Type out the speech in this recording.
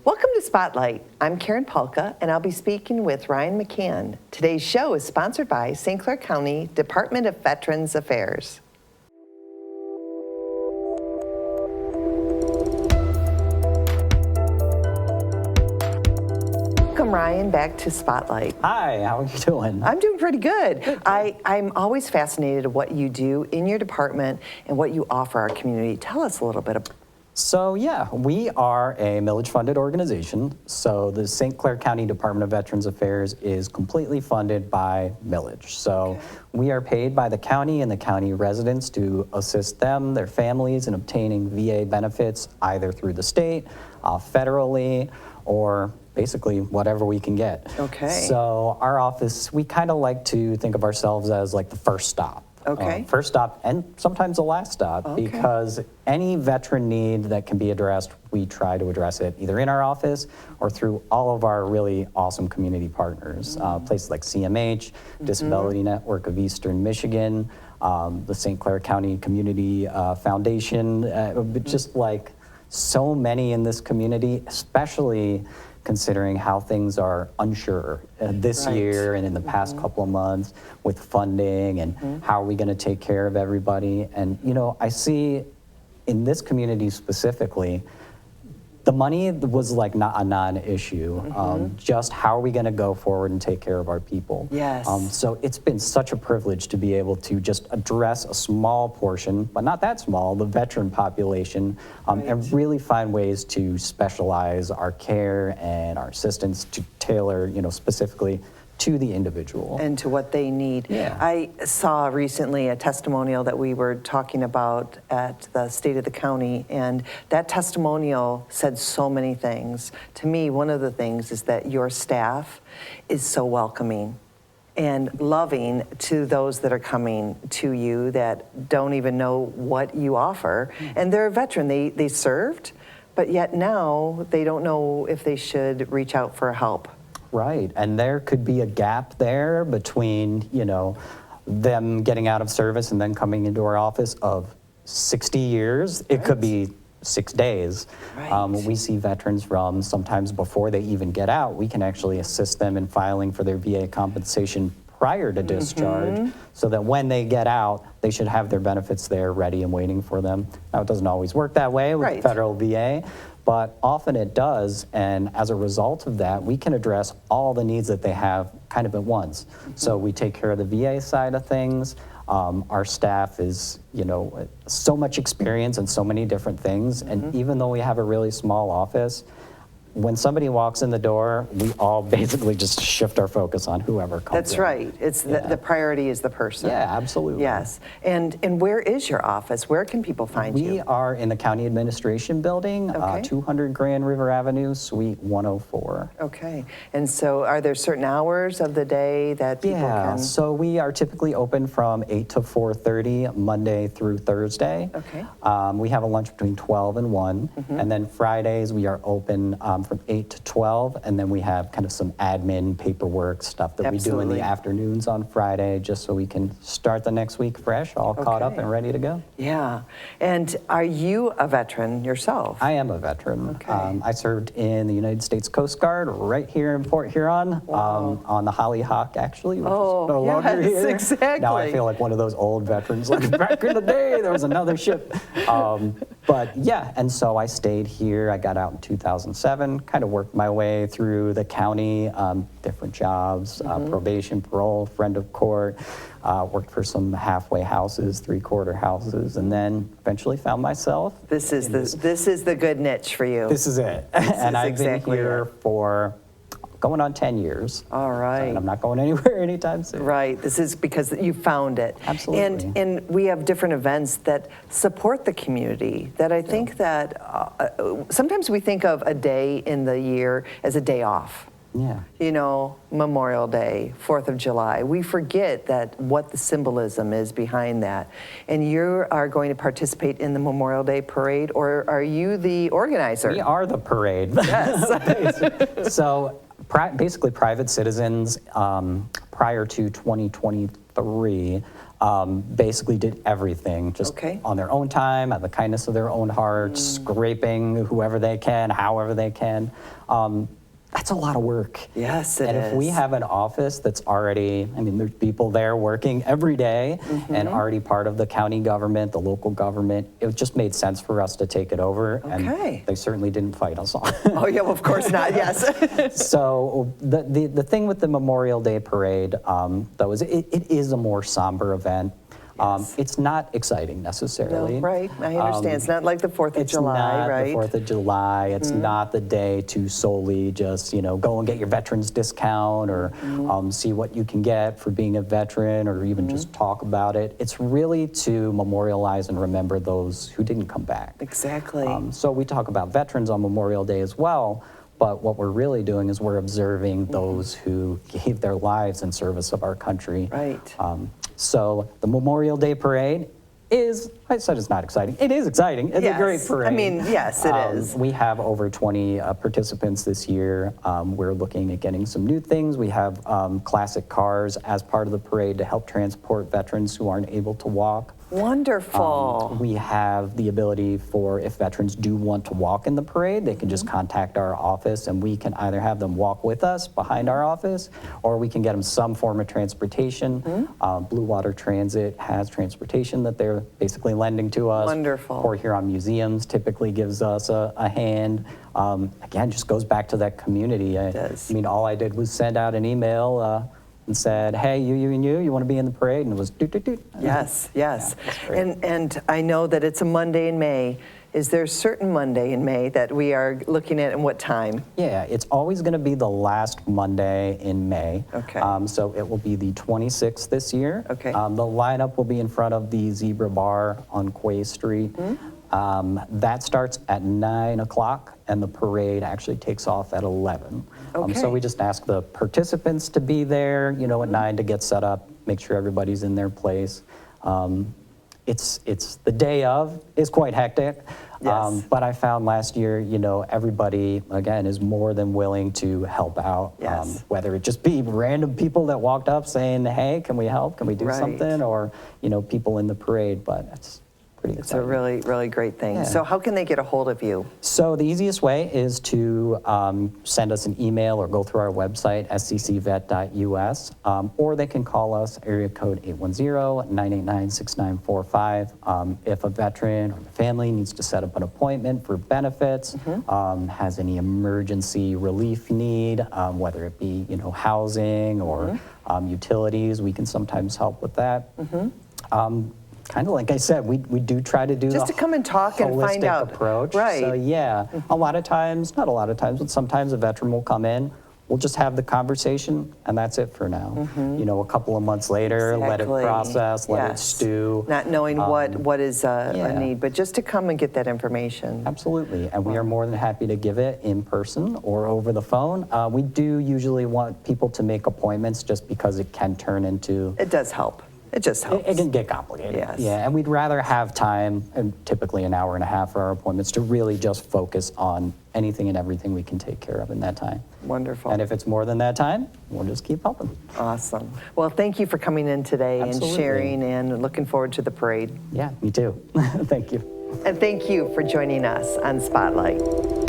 Welcome to Spotlight. I'm Karen Polka, and I'll be speaking with Ryan McCann. Today's show is sponsored by St. Clair County Department of Veterans Affairs. Welcome, Ryan, back to Spotlight. Hi, how are you doing? I'm doing pretty good. I'm always fascinated with what you do in your department and what you offer our community. Tell us a little bit about. So yeah, we are a millage-funded organization. So the St. Clair County Department of Veterans Affairs is completely funded by millage. So we are paid by the county and the county residents to assist them, their families, in obtaining VA benefits either through the state, federally, or basically whatever we can get. Okay. So our office, we kind of like to think of ourselves as like the first stop. Okay. First stop and sometimes the last stop, because any veteran need that can be addressed, we try to address it either in our office or through all of our really awesome community partners. Places like CMH, Disability Network of Eastern Michigan, the St. Clair County Community Foundation, just like so many in this community, especially considering how things are unsure this year and in the past couple of months with funding and how are we going to take care of everybody. And, you know, I see in this community specifically, the money was like not a non-issue. Just how are we going to go forward and take care of our people? Yes. So it's been such a privilege to be able to just address a small portion, but not that small, the veteran population, and really find ways to specialize our care and our assistance to tailor, you know, specifically to the individual. And to what they need. Yeah. I saw recently a testimonial that we were talking about at the State of the County, and that testimonial said so many things. To me, one of the things is that your staff is so welcoming and loving to those that are coming to you that don't even know what you offer. And they're a veteran, they served, but yet now they don't know if they should reach out for help. Right, and there could be a gap there between, you know, them getting out of service and then coming into our office of 60 years. It could be 6 days. We see veterans from sometimes before they even get out, we can actually assist them in filing for their VA compensation prior to discharge, so that when they get out, they should have their benefits there ready and waiting for them. Now, it doesn't always work that way with federal VA, but often it does, and as a result of that, we can address all the needs that they have kind of at once. So we take care of the VA side of things. Our staff is, you know, so much experience in so many different things, and even though we have a really small office, when somebody walks in the door, we all basically just shift our focus on whoever comes That's in. It's the priority is the person. Yeah, absolutely. Yes. And where is your office? Where can people find you? We are in the County Administration Building, 200 Grand River Avenue, Suite 104. Okay. And so are there certain hours of the day that people can? So we are typically open from 8 to 4:30, Monday through Thursday. Okay. We have a lunch between 12 and 1. And then Fridays we are open from 8 to 12, and then we have kind of some admin paperwork stuff that we do in the afternoons on Friday, just so we can start the next week fresh, all caught up and ready to go. Yeah. And are you a veteran yourself? I am a veteran. I served in the United States Coast Guard right here in Port Huron, on the Hollyhock, actually, which is no longer here. Exactly. Now I feel like one of those old veterans, like back in the day, there was another ship. But yeah, and so I stayed here. I got out in 2007, kind of worked my way through the county, different jobs, probation, parole, friend of court, worked for some halfway houses, three-quarter houses, and then eventually found myself. This is the good niche for you. This is it. And I've been here for going on 10 years. All right. And I'm not going anywhere anytime soon. Right. This is because you found it. Absolutely. And we have different events that support the community that I think that sometimes we think of a day in the year as a day off. Yeah. You know, Memorial Day, 4th of July. We forget that what the symbolism is behind that. And you are going to participate in the Memorial Day parade, or are you the organizer? We are the parade. Yes. So basically private citizens prior to 2023 basically did everything just Okay. on their own time, at the kindness of their own hearts, scraping whoever they can, however they can. That's a lot of work. Yes, it and if we is. have an office that's already, I mean, there's people there working every day and already part of the county government, the local government, it just made sense for us to take it over. Okay. And they certainly didn't fight us on. Oh, yeah, well, of course not, yes. So the thing with the Memorial Day Parade, though, is it is a more somber event. Yes. It's not exciting necessarily. No, right, I understand. It's not like the 4th of It's July, not right? the 4th of July. It's not the day to solely just, go and get your veterans discount or see what you can get for being a veteran or even just talk about it. It's really to memorialize and remember those who didn't come back. Exactly. So we talk about veterans on Memorial Day as well, but what we're really doing is we're observing those who gave their lives in service of our country. Right. So the Memorial Day Parade is, I said it's not exciting. It is exciting. It's a great Yes. parade. I mean, yes, it is. We have over 20 participants this year. We're looking at getting some new things. We have classic cars as part of the parade to help transport veterans who aren't able to walk. Wonderful. We have the ability for, if veterans do want to walk in the parade, they can just contact our office and we can either have them walk with us behind our office or we can get them some form of transportation. Blue Water Transit has transportation that they're basically lending to us. Wonderful. Or Huron Museums typically gives us a hand. Again, just goes back to that community. It does. I mean, all I did was send out an email and said, hey, you want to be in the parade? And it was doot, doot, doot. Yes, yes. Yeah, that's great. And I know that it's a Monday in May. Is there a certain Monday in May that we are looking at and what time? Yeah, it's always going to be the last Monday in May. Okay. So it will be the 26th this year. Okay. The lineup will be in front of the Zebra Bar on Quay Street. That starts at 9 o'clock and the parade actually takes off at 11. Okay. So we just ask the participants to be there, at 9 to get set up, make sure everybody's in their place. It's the day of is quite hectic. Yes. But I found last year, everybody, again, is more than willing to help out. Yes. Whether it just be random people that walked up saying, hey, can we help? Can we do Right. something? Or, people in the parade, but it's pretty It's a exciting. really, really great thing. Yeah. So how can they get a hold of you? So the easiest way is to send us an email or go through our website, sccvet.us, or they can call us, area code 810-989-6945. If a veteran or the family needs to set up an appointment for benefits, has any emergency relief need, whether it be, housing or utilities, we can sometimes help with that. Kind of like I said, we do try to do Just to come and talk and find holistic out. approach. Right. So yeah, a lot of times, not a lot of times, but sometimes a veteran will come in, we'll just have the conversation, and that's it for now. A couple of months later, let it Exactly. process, let it Yes. stew. Not knowing what is a yeah. need, but just to come and get that information. Absolutely, and we are more than happy to give it in person or over the phone. We do usually want people to make appointments just because it can turn into It does help. It just helps. It can get complicated. Yes. Yeah, and we'd rather have time, and typically an hour and a half for our appointments, to really just focus on anything and everything we can take care of in that time. Wonderful. And if it's more than that time, we'll just keep helping. Awesome. Well, thank you for coming in today Absolutely. and sharing, and looking forward to the parade. Yeah, me too. Thank you. And thank you for joining us on Spotlight.